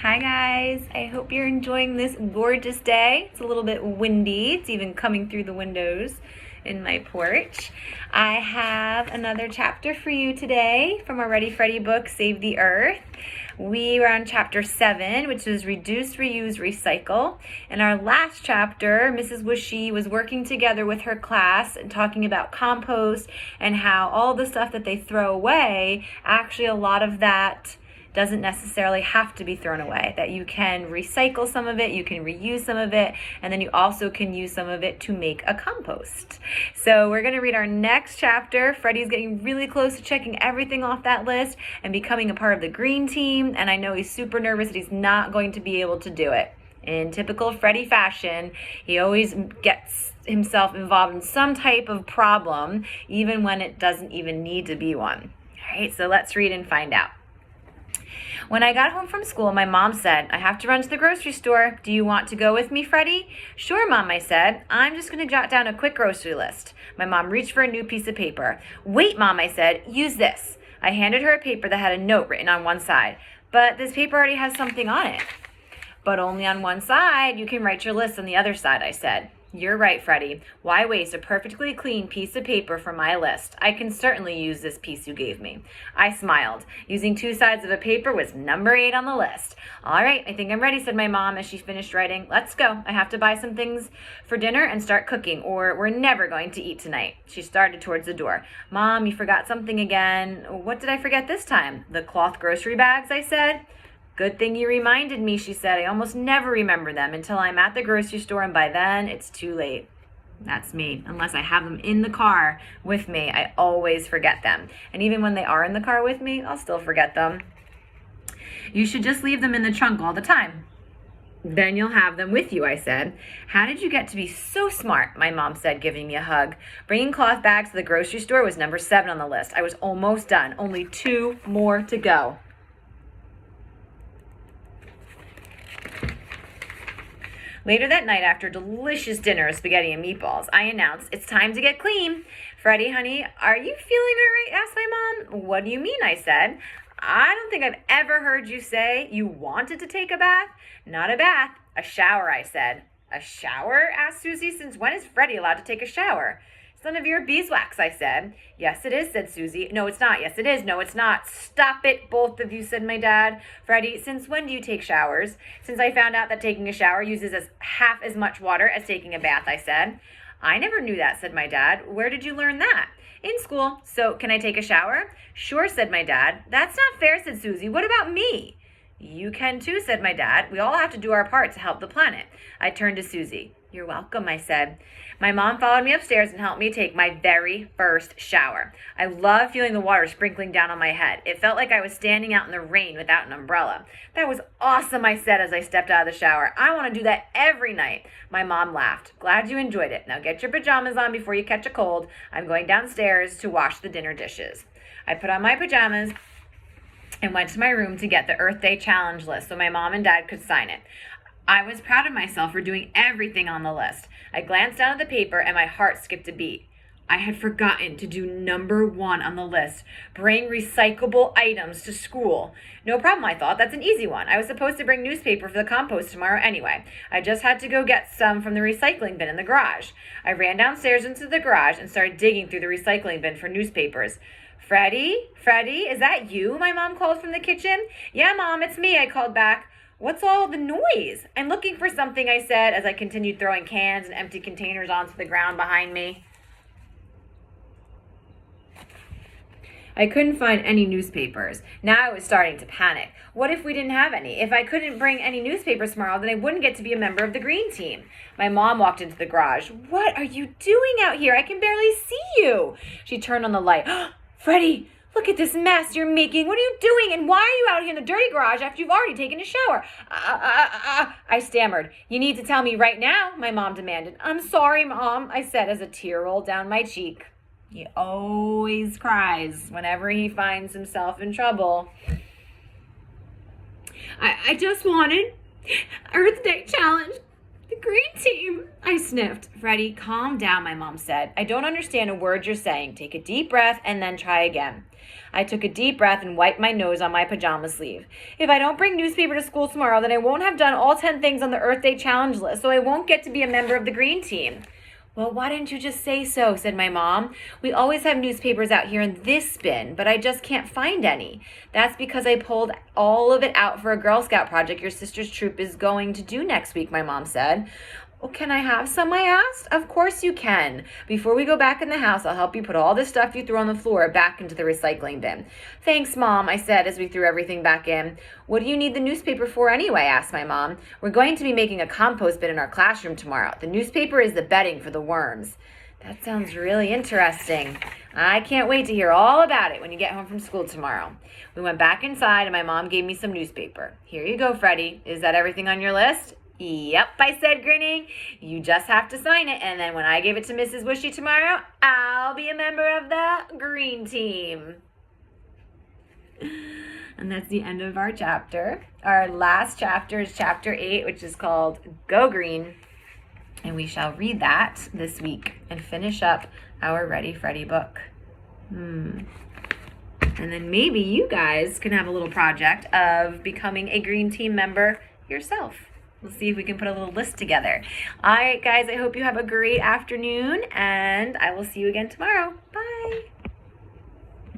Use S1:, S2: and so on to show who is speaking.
S1: Hi guys, I hope you're enjoying this gorgeous day. It's a little bit windy. It's even coming through the windows in my porch. I have another chapter for you today from our Freddy book, Save the Earth. We were on chapter 7, which is Reduce, Reuse, Recycle. In our last chapter, Mrs. Wishy was working together with her class and talking about compost and how all the stuff that they throw away, actually a lot of that doesn't necessarily have to be thrown away, that you can recycle some of it, you can reuse some of it, and then you also can use some of it to make a compost. So we're going to read our next chapter. Freddy's getting really close to checking everything off that list and becoming a part of the green team, and I know he's super nervous that he's not going to be able to do it. In typical Freddy fashion, he always gets himself involved in some type of problem, even when it doesn't even need to be one. All right, so let's read and find out. When I got home from school, my mom said, I have to run to the grocery store. Do you want to go with me, Freddy? Sure, Mom, I said. I'm just going to jot down a quick grocery list. My mom reached for a new piece of paper. Wait, Mom, I said. Use this. I handed her a paper that had a note written on one side. But this paper already has something on it. But only on one side. You can write your list on the other side, I said. You're right, Freddy. Why waste a perfectly clean piece of paper for my list? I can certainly use this piece you gave me. I smiled. Using two sides of a paper was number 8 on the list. All right, I think I'm ready, said my mom as she finished writing. Let's go. I have to buy some things for dinner and start cooking, or we're never going to eat tonight. She started towards the door. Mom, you forgot something again. What did I forget this time? The cloth grocery bags, I said. Good thing you reminded me, she said. I almost never remember them until I'm at the grocery store, and by then it's too late. That's me. Unless I have them in the car with me, I always forget them. And even when they are in the car with me, I'll still forget them. You should just leave them in the trunk all the time. Then you'll have them with you, I said. How did you get to be so smart? My mom said, giving me a hug. Bringing cloth bags to the grocery store was number 7 on the list. I was almost done. Only 2 more to go. Later that night, after a delicious dinner of spaghetti and meatballs, I announced, it's time to get clean. Freddy, honey, are you feeling all right? Asked my mom. What do you mean? I said. I don't think I've ever heard you say you wanted to take a bath. Not a bath, a shower, I said. A shower? Asked Susie. Since when is Freddy allowed to take a shower? It's none of your beeswax, I said. Yes, it is, said Susie. No, it's not. Yes, it is. No, it's not. Stop it, both of you, said my dad. Freddy, since when do you take showers? Since I found out that taking a shower uses half as much water as taking a bath, I said. I never knew that, said my dad. Where did you learn that? In school. So, can I take a shower? Sure, said my dad. That's not fair, said Susie. What about me? You can too, said my dad. We all have to do our part to help the planet. I turned to Susie. You're welcome, I said. My mom followed me upstairs and helped me take my very first shower. I loved feeling the water sprinkling down on my head. It felt like I was standing out in the rain without an umbrella. That was awesome, I said as I stepped out of the shower. I want to do that every night. My mom laughed. Glad you enjoyed it. Now get your pajamas on before you catch a cold. I'm going downstairs to wash the dinner dishes. I put on my pajamas and went to my room to get the Earth Day challenge list so my mom and dad could sign it. I was proud of myself for doing everything on the list. I glanced down at the paper and my heart skipped a beat. I had forgotten to do number 1 on the list, bring recyclable items to school. No problem, I thought. That's an easy one. I was supposed to bring newspaper for the compost tomorrow anyway. I just had to go get some from the recycling bin in the garage. I ran downstairs into the garage and started digging through the recycling bin for newspapers. Freddy, is that you? My mom called from the kitchen. Yeah, Mom, it's me, I called back. What's all the noise? I'm looking for something, I said as I continued throwing cans and empty containers onto the ground behind me. I couldn't find any newspapers. Now I was starting to panic. What if we didn't have any? If I couldn't bring any newspapers tomorrow, then I wouldn't get to be a member of the green team. My mom walked into the garage. What are you doing out here? I can barely see you. She turned on the light. Freddy, look at this mess you're making. What are you doing? And why are you out here in the dirty garage after you've already taken a shower? I stammered. You need to tell me right now, my mom demanded. I'm sorry, Mom, I said as a tear rolled down my cheek. He always cries whenever he finds himself in trouble. I just wanted Earth Day challenge The green team, I sniffed. Freddy, calm down, my mom said. I don't understand a word you're saying. Take a deep breath and then try again. I took a deep breath and wiped my nose on my pajama sleeve. If I don't bring newspaper to school tomorrow, then I won't have done all 10 things on the Earth Day challenge list, so I won't get to be a member of the green team. Well, why didn't you just say so, said my mom. We always have newspapers out here in this bin, but I just can't find any. That's because I pulled all of it out for a Girl Scout project your sister's troop is going to do next week, my mom said. Well, can I have some, I asked. Of course you can. Before we go back in the house, I'll help you put all the stuff you threw on the floor back into the recycling bin. Thanks, Mom, I said as we threw everything back in. What do you need the newspaper for anyway, asked my mom. We're going to be making a compost bin in our classroom tomorrow. The newspaper is the bedding for the worms. That sounds really interesting. I can't wait to hear all about it when you get home from school tomorrow. We went back inside and my mom gave me some newspaper. Here you go, Freddie. Is that everything on your list? Yep, I said, grinning. You just have to sign it, and then when I give it to Mrs. Wishy tomorrow, I'll be a member of the green team. And that's the end of our chapter. Our last chapter is chapter 8, which is called Go Green. And we shall read that this week and finish up our Ready Freddy book. And then maybe you guys can have a little project of becoming a green team member yourself. We'll see if we can put a little list together. All right, guys, I hope you have a great afternoon, and I will see you again tomorrow. Bye.